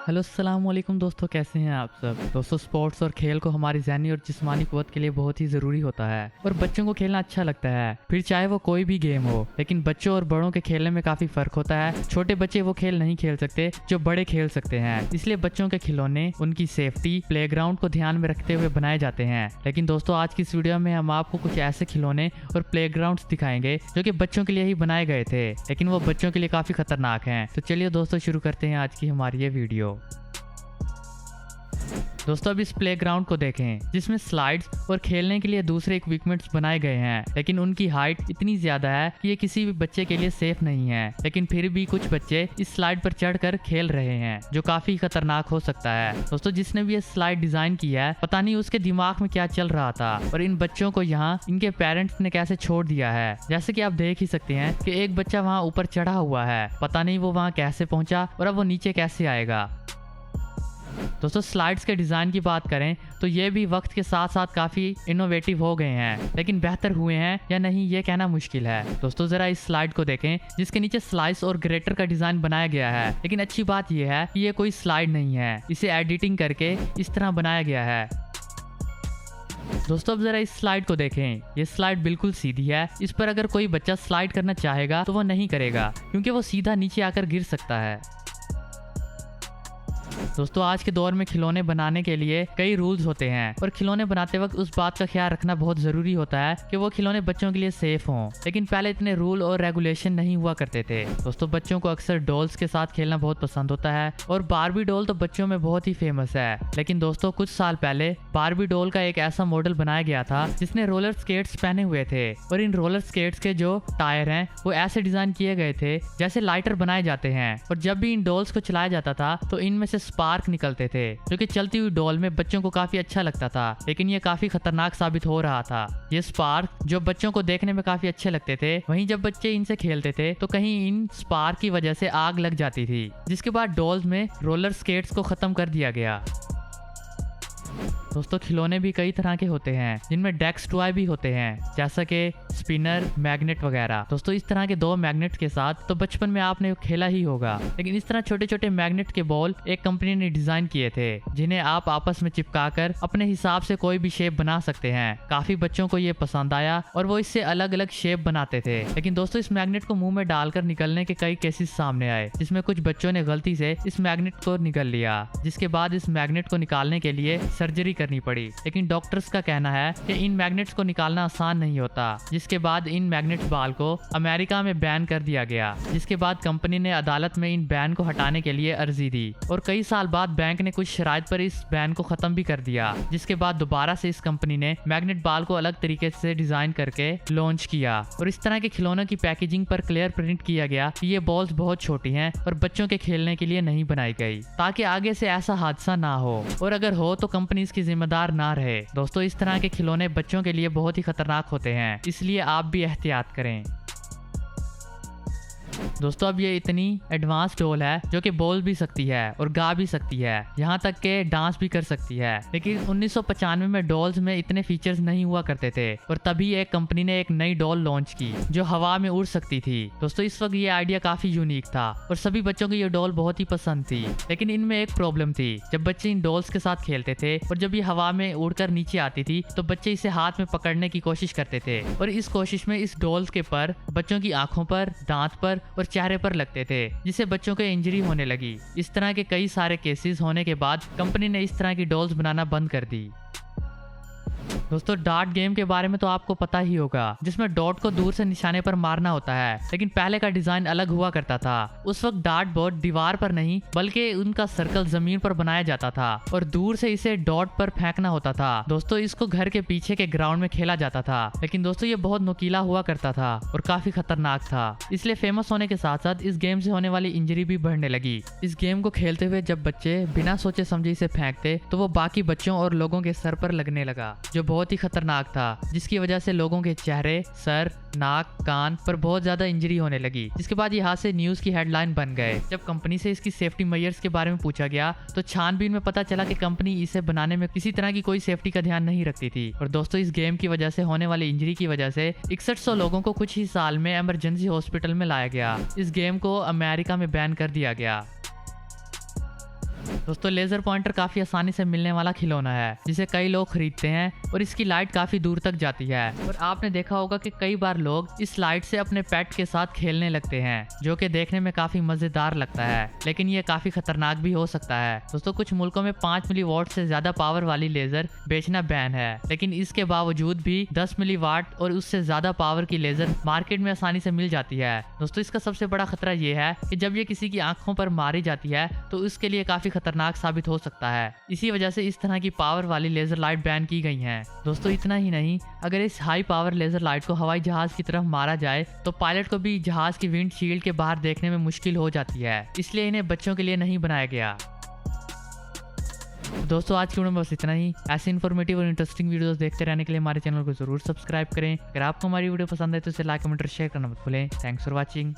Hello अस्सलाम वालेकुम दोस्तों, कैसे हैं आप सब। दोस्तों, स्पोर्ट्स और खेल को हमारी ज़हनी और जिस्मानी क़ुव्वत के लिए बहुत ही ज़रूरी होता है और बच्चों को खेलना अच्छा लगता है, फिर चाहे वो कोई भी गेम हो। लेकिन बच्चों और बड़ों के खेलने में काफ़ी फ़र्क होता है। छोटे बच्चे वो खेल नहीं खेल सकते जो बड़े खेल सकते हैं, इसलिए बच्चों के खिलौने उनकी सेफ्टी, प्लेग्राउंड को ध्यान में रखते हुए बनाए जाते हैं। लेकिन दोस्तों, आज की इस वीडियो में हम आपको कुछ ऐसे खिलौने और प्लेग्राउंड्स दिखाएंगे जो कि बच्चों के लिए ही बनाए गए थे, लेकिन वो बच्चों के लिए काफ़ी खतरनाक हैं। तो चलिए दोस्तों, शुरू करते हैं आज की हमारी ये वीडियो। दोस्तों, अब इस प्लेग्राउंड को देखें जिसमें स्लाइड्स और खेलने के लिए दूसरे इक्विपमेंट्स बनाए गए हैं, लेकिन उनकी हाइट इतनी ज्यादा है कि ये किसी भी बच्चे के लिए सेफ नहीं है। लेकिन फिर भी कुछ बच्चे इस स्लाइड पर चढ़कर खेल रहे हैं, जो काफी खतरनाक हो सकता है। दोस्तों, जिसने भी ये स्लाइड डिजाइन किया है, पता नहीं उसके दिमाग में क्या चल रहा था और इन बच्चों को यहाँ इनके पेरेंट्स ने कैसे छोड़ दिया है। जैसे कि आप देख ही सकते हैं कि एक बच्चा वहाँ ऊपर चढ़ा हुआ है, पता नहीं वो वहाँ कैसे पहुंचा और अब वो नीचे कैसे आएगा। दोस्तों, स्लाइड्स के डिज़ाइन की बात करें तो ये भी वक्त के साथ साथ काफ़ी इनोवेटिव हो गए हैं, लेकिन बेहतर हुए हैं या नहीं ये कहना मुश्किल है। दोस्तों, ज़रा इस स्लाइड को देखें जिसके नीचे स्लाइस और ग्रेटर का डिज़ाइन बनाया गया है, लेकिन अच्छी बात यह है कि ये कोई स्लाइड नहीं है, इसे एडिटिंग करके इस तरह बनाया गया है। दोस्तों, अब जरा इस स्लाइड को देखें। ये स्लाइड बिल्कुल सीधी है, इस पर अगर कोई बच्चा स्लाइड करना चाहेगा तो वो नहीं करेगा, क्योंकि वो सीधा नीचे आकर गिर सकता है। दोस्तों, आज के दौर में खिलौने बनाने के लिए कई रूल्स होते हैं और खिलौने बनाते वक्त उस बात का ख्याल रखना बहुत जरूरी होता है कि वो खिलौने बच्चों के लिए सेफ हों। लेकिन पहले इतने रूल और रेगुलेशन नहीं हुआ करते थे। दोस्तों, बच्चों को अक्सर डॉल्स के साथ खेलना बहुत पसंद होता है और बारबी डॉल तो बच्चों में बहुत ही फेमस है। लेकिन दोस्तों, कुछ साल पहले बारबी डॉल का एक ऐसा मॉडल बनाया गया था जिसने रोलर स्केट्स पहने हुए थे और इन रोलर स्केट्स के जो टायर हैं वो ऐसे डिजाइन किए गए थे जैसे लाइटर बनाए जाते हैं, और जब भी इन डॉल्स को चलाया जाता था तो इनमें से स्पार्क निकलते थे, जो कि चलती हुई डॉल में बच्चों को काफी अच्छा लगता था। लेकिन ये काफी खतरनाक साबित हो रहा था। ये स्पार्क जो बच्चों को देखने में काफी अच्छे लगते थे, वहीं जब बच्चे इनसे खेलते थे तो कहीं इन स्पार्क की वजह से आग लग जाती थी, जिसके बाद डॉल्स में रोलर स्केट्स को खत्म कर दिया गया। दोस्तों, खिलौने भी कई तरह के होते हैं जिनमें डेक्स टॉय भी होते हैं, जैसा कि स्पिनर, मैग्नेट वगैरह। दोस्तों, इस तरह के दो मैग्नेट के साथ तो बचपन में आपने खेला ही होगा, लेकिन इस तरह छोटे छोटे मैग्नेट के बॉल एक कंपनी ने डिजाइन किए थे जिन्हें आप आपस में चिपकाकर अपने हिसाब से कोई भी शेप बना सकते हैं। काफी बच्चों को ये पसंद आया और वो इससे अलग अलग शेप बनाते थे। लेकिन दोस्तों, इस मैग्नेट को मुंह में डालकर निकलने के कई केसेस सामने आए, जिसमें कुछ बच्चों ने गलती से इस मैग्नेट को निगल लिया, जिसके बाद इस मैग्नेट को निकालने के लिए सर्जरी करनी पड़ी। लेकिन डॉक्टर्स का कहना है कि इन मैग्नेट्स को निकालना आसान नहीं होता, जिसके बाद इन मैग्नेट बाल को अमेरिका में बैन कर दिया गया, जिसके बाद कंपनी ने अदालत में इन बैन को हटाने के लिए अर्जी दी और कई साल बाद बैंक ने कुछ शराइत पर इस बैन को खत्म भी कर दिया, जिसके बाद दोबारा से इस कंपनी ने मैग्नेट बाल को अलग तरीके से डिजाइन करके लॉन्च किया और इस तरह के खिलौनों की पैकेजिंग पर क्लियर प्रिंट किया गया कि ये बॉल्स बहुत छोटी हैं और बच्चों के खेलने के लिए नहीं बनाई गई, ताकि आगे से ऐसा हादसा ना हो, और अगर हो तो कंपनी इसकी जिम्मेदार ना रहे। दोस्तों, इस तरह के खिलौने बच्चों के लिए बहुत ही खतरनाक होते हैं, इसलिए आप भी एहतियात करें। दोस्तों, अब ये इतनी एडवांस डॉल है जो कि बोल भी सकती है और गा भी सकती है, यहाँ तक के डांस भी कर सकती है। लेकिन 1995 में डॉल्स में इतने फीचर्स नहीं हुआ करते थे और तभी एक कंपनी ने एक नई डॉल लॉन्च की जो हवा में उड़ सकती थी। दोस्तों, इस वक्त ये आइडिया काफी यूनिक था और सभी बच्चों को ये डॉल बहुत ही पसंद थी। लेकिन इनमें एक प्रॉब्लम थी, जब बच्चे इन डॉल्स के साथ खेलते थे और जब ये हवा में उड़कर नीचे आती थी तो बच्चे इसे हाथ में पकड़ने की कोशिश करते थे और इस कोशिश में इस डॉल्स के पर बच्चों की आंखों पर, दांत पर और चेहरे पर लगते थे, जिससे बच्चों को इंजरी होने लगी। इस तरह के कई सारे केसेस होने के बाद कंपनी ने इस तरह की डॉल्स बनाना बंद कर दी। दोस्तों, डार्ट गेम के बारे में तो आपको पता ही होगा, जिसमें डॉट को दूर से निशाने पर मारना होता है, लेकिन पहले का डिजाइन अलग हुआ करता था। उस वक्त डार्ट बोर्ड दीवार पर नहीं बल्कि उनका सर्कल जमीन पर बनाया जाता था और दूर से इसे डॉट पर फेंकना होता था। दोस्तों, इसको घर के पीछे के ग्राउंड में खेला जाता था, लेकिन दोस्तों ये बहुत नुकीला हुआ करता था और काफी खतरनाक था, इसलिए फेमस होने के साथ साथ इस गेम से होने वाली इंजरी भी बढ़ने लगी। इस गेम को खेलते हुए जब बच्चे बिना सोचे समझे इसे फेंकते तो वो बाकी बच्चों और लोगों के सर पर लगने लगा, जो बहुत ही खतरनाक था, जिसकी वजह से लोगों के चेहरे, सर, नाक, कान पर बहुत ज्यादा इंजरी होने लगी, जिसके बाद यहाँ से न्यूज की हेडलाइन बन गए। जब कंपनी से इसकी सेफ्टी मेजर्स के बारे में पूछा गया तो छानबीन में पता चला कि कंपनी इसे बनाने में किसी तरह की कोई सेफ्टी का ध्यान नहीं रखती थी। और दोस्तों, इस गेम की वजह से होने वाली इंजरी की वजह से 6100 लोगों को कुछ ही साल में इमरजेंसी हॉस्पिटल में लाया गया। इस गेम को अमेरिका में बैन कर दिया गया। दोस्तों लेजर पॉइंटर काफी आसानी से मिलने वाला खिलौना है जिसे कई लोग खरीदते हैं और इसकी लाइट काफी दूर तक जाती है। और आपने देखा होगा कि कई बार लोग इस लाइट से अपने पेट के साथ खेलने लगते हैं, जो कि देखने में काफी मजेदार लगता है, लेकिन ये काफी खतरनाक भी हो सकता है। दोस्तों कुछ मुल्कों में 5 मिलीवाट से ज्यादा पावर वाली लेजर बेचना बैन है, लेकिन इसके बावजूद भी 10 मिलीवाट और उससे ज्यादा पावर की लेजर मार्केट में आसानी से मिल जाती है। दोस्तों इसका सबसे बड़ा खतरा ये है कि जब ये किसी की आंखों पर मारी जाती है तो उसके लिए काफी खतरनाक साबित हो सकता है। इसी वजह से इस तरह की पावर वाली लेजर लाइट बैन की गई हैं। दोस्तों इतना ही नहीं, अगर इस हाई पावर लेजर लाइट को हवाई जहाज की तरफ मारा जाए तो पायलट को भी जहाज की विंडशील्ड के बाहर देखने में मुश्किल हो जाती है, इसलिए इन्हें बच्चों के लिए नहीं बनाया गया। दोस्तों आज की वीडियो में बस इतना ही। ऐसे इन्फॉर्मेटिव और इंटरेस्टिंग वीडियोस देखते रहने के लिए हमारे चैनल को जरूर सब्सक्राइब करें। अगर आपको हमारी वीडियो पसंद है तो इसे लाइक कमेंट और शेयर करना मत भूलें। Thanks for watching.